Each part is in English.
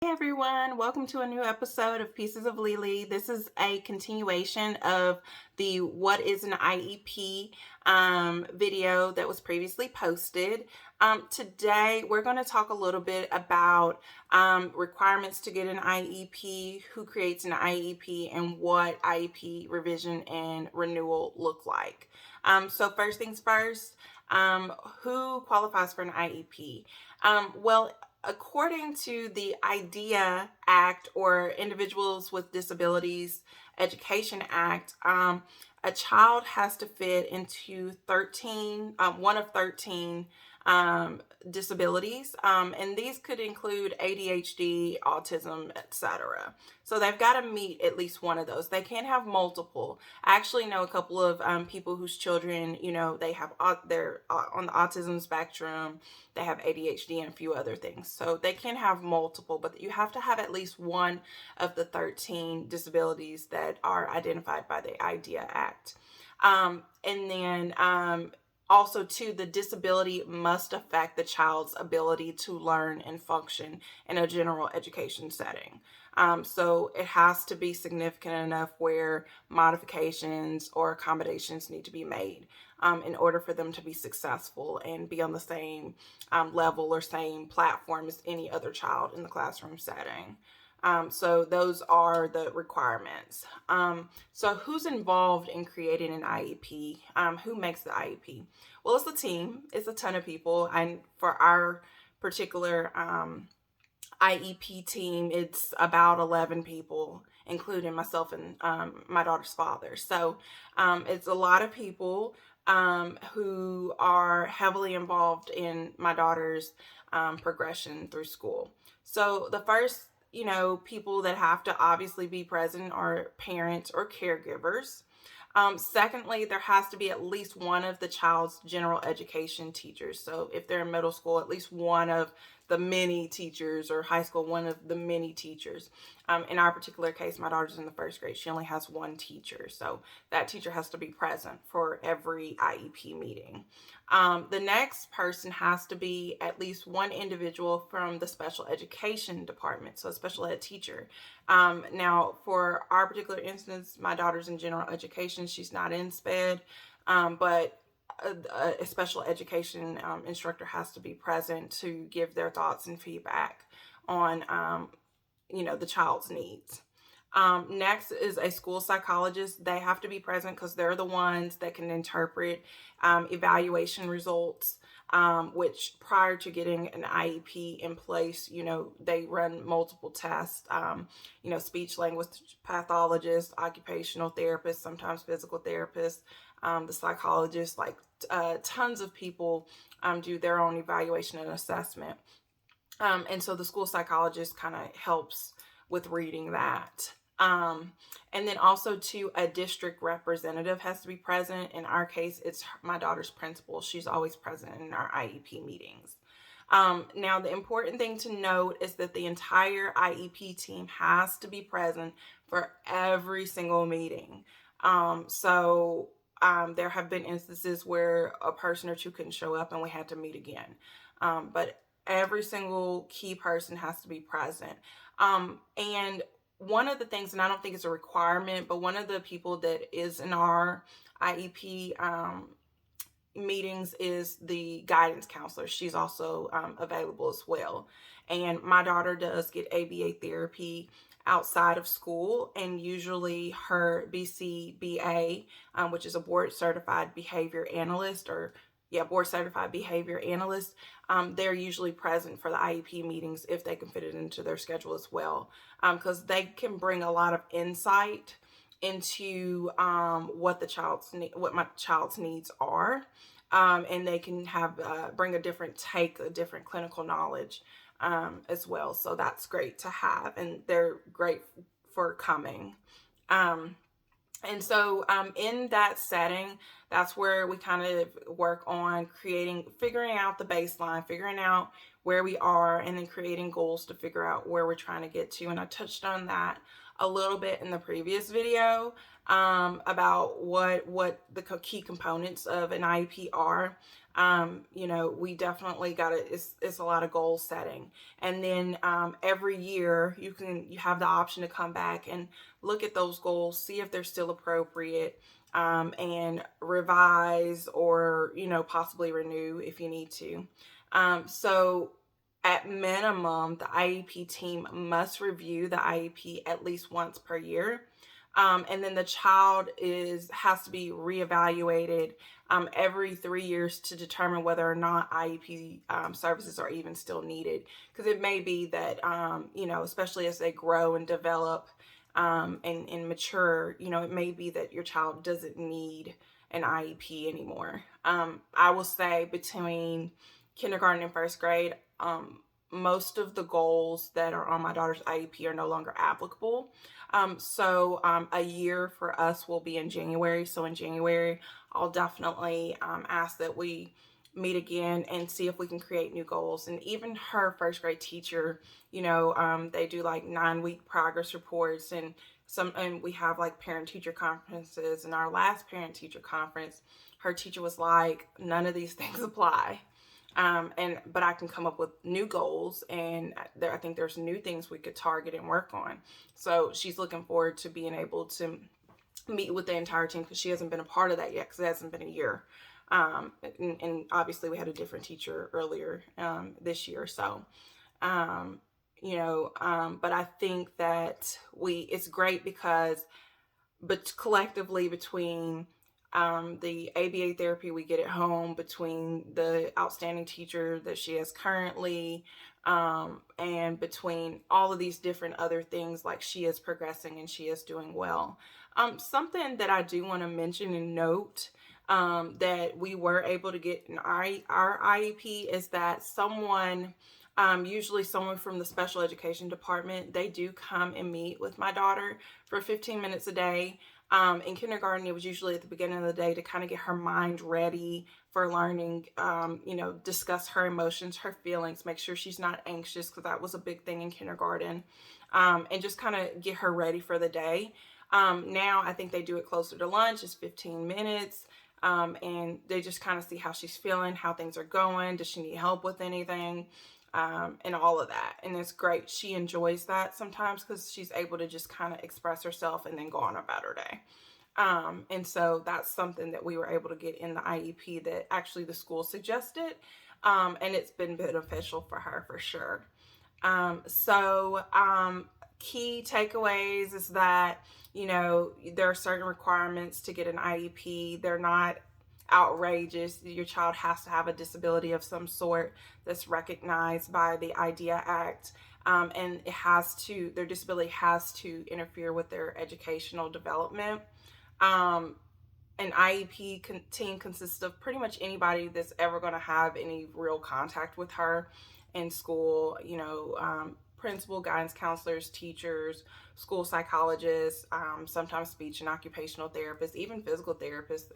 Hey everyone, welcome to a new episode of Pieces of Lily. This is a continuation of the What is an IEP video that was previously posted. Today we're going to talk a little bit about requirements to get an IEP, who creates an IEP, and what IEP revision and renewal look like. So first things first, who qualifies for an IEP? According to the IDEA Act, or Individuals with Disabilities Education Act, a child has to fit into one of 13 disabilities, and these could include ADHD, autism, etc. So they've got to meet at least one of those. They can't have multiple. I actually know a couple of people whose children, they're on the autism spectrum, they have ADHD and a few other things. So they can have multiple, but you have to have at least one of the 13 disabilities that are identified by the IDEA Act. And then also, too, the disability must affect the child's ability to learn and function in a general education setting. So it has to be significant enough where modifications or accommodations need to be made in order for them to be successful and be on the same level or same platform as any other child in the classroom setting. So those are the requirements. So who's involved in creating an IEP? Who makes the IEP? Well, it's a team. It's a ton of people. And for our particular IEP team, it's about 11 people, including myself and my daughter's father. So it's a lot of people who are heavily involved in my daughter's progression through school. So the first people that have to obviously be present are parents or caregivers. Secondly, there has to be at least one of the child's general education teachers. So if they're in middle school, at least one of the many teachers, or high school, one of the many teachers. In our particular case, my daughter's in the first grade. She only has one teacher. So that teacher has to be present for every IEP meeting. The next person has to be at least one individual from the special education department, so a special ed teacher. Now, for our particular instance, my daughter's in general education. She's not in SPED, but a special education instructor has to be present to give their thoughts and feedback on, the child's needs. Next is a school psychologist. They have to be present because they're the ones that can interpret evaluation results, which prior to getting an IEP in place, they run multiple tests, speech language pathologist, occupational therapist, sometimes physical therapist, the psychologist, tons of people do their own evaluation and assessment. And so the school psychologist kind of helps with reading that. And then also, too, a district representative has to be present. In our case, it's my daughter's principal. She's always present in our IEP meetings. Now, the important thing to note is that the entire IEP team has to be present for every single meeting. There have been instances where a person or two couldn't show up and we had to meet again. But every single key person has to be present. And one of the things, and I don't think it's a requirement, but one of the people that is in our IEP meetings is the guidance counselor. She's also available as well. And my daughter does get ABA therapy outside of school, and usually her BCBA, which is a board certified behavior analyst, board certified behavior analyst, they're usually present for the IEP meetings if they can fit it into their schedule as well, because they can bring a lot of insight into what my child's needs are, and they can bring a different clinical knowledge as well. So that's great to have, and they're great for coming. And so in that setting, that's where we kind of work on figuring out the baseline, figuring out where we are, and then creating goals to figure out where we're trying to get to. And I touched on that a little bit in the previous video about what the key components of an IEP are. We definitely got to, it's a lot of goal setting. And then every year you have the option to come back and look at those goals, see if they're still appropriate, and revise or, possibly renew if you need to. So at minimum, the IEP team must review the IEP at least once per year. And then the child has to be reevaluated every 3 years to determine whether or not IEP services are even still needed. Because it may be that, especially as they grow and develop and mature, it may be that your child doesn't need an IEP anymore. I will say between kindergarten and first grade, most of the goals that are on my daughter's IEP are no longer applicable. So a year for us will be in January. So in January, I'll definitely ask that we meet again and see if we can create new goals. And even her first grade teacher, they do like 9-week progress reports, and we have like parent teacher conferences. And our last parent teacher conference, her teacher was like, none of these things apply. But I can come up with new goals, and I think there's new things we could target and work on. So she's looking forward to being able to meet with the entire team, because she hasn't been a part of that yet, because it hasn't been a year. And obviously we had a different teacher earlier this year. So, but I think that it's great because, but collectively between the ABA therapy we get at home, between the outstanding teacher that she has currently, and between all of these different other things, like she is progressing and she is doing well. Something that I do want to mention and note, that we were able to get in our IEP is that usually someone from the special education department, they do come and meet with my daughter for 15 minutes a day. In kindergarten, it was usually at the beginning of the day to kind of get her mind ready for learning, discuss her emotions, her feelings, make sure she's not anxious, because that was a big thing in kindergarten, and just kind of get her ready for the day. Now I think they do it closer to lunch. It's 15 minutes. And they just kind of see how she's feeling, how things are going. Does she need help with anything? And all of that. And it's great. She enjoys that sometimes because she's able to just kind of express herself and then go on about her day. And so that's something that we were able to get in the IEP that actually the school suggested. And it's been beneficial for her for sure. Key takeaways is that, there are certain requirements to get an IEP. They're not outrageous. Your child has to have a disability of some sort that's recognized by the IDEA Act. And their disability has to interfere with their educational development. An IEP team consists of pretty much anybody that's ever going to have any real contact with her in school, principal, guidance counselors, teachers, school psychologists, sometimes speech and occupational therapists, even physical therapists.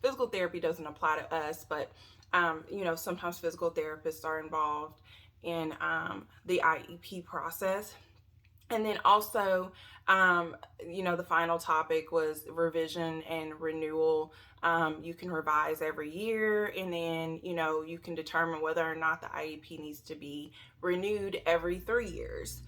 Physical therapy doesn't apply to us, but, sometimes physical therapists are involved in the IEP process. And then also, the final topic was revision and renewal. You can revise every year, and then, you can determine whether or not the IEP needs to be renewed every 3 years.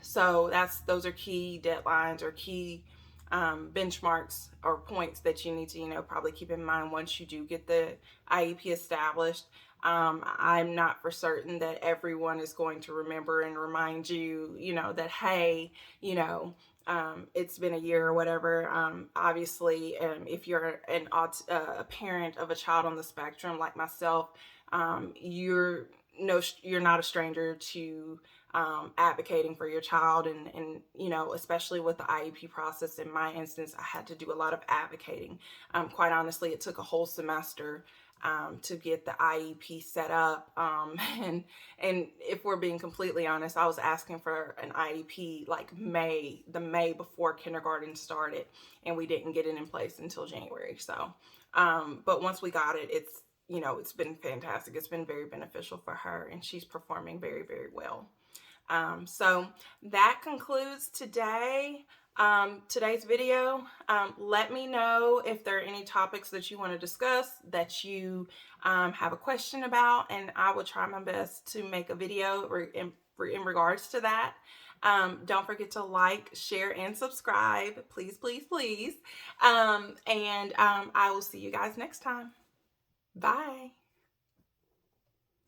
So those are key deadlines or key benchmarks or points that you need to, probably keep in mind once you do get the IEP established. I'm not for certain that everyone is going to remember and remind you, that, hey, it's been a year or whatever. Obviously, if you're a parent of a child on the spectrum like myself, you're not a stranger to advocating for your child, and especially with the IEP process. In my instance, I had to do a lot of advocating. Quite honestly, it took a whole semester to get the IEP set up. And if we're being completely honest, I was asking for an IEP like the May before kindergarten started, and we didn't get it in place until January. So, but once we got it, it's been fantastic. It's been very beneficial for her, and she's performing very, very well. So that concludes today. today's video. Let me know if there are any topics that you want to discuss, that you have a question about, and I will try my best to make a video in regards to that. Don't forget to like, share, and subscribe. Please, please, please. And I will see you guys next time. Bye.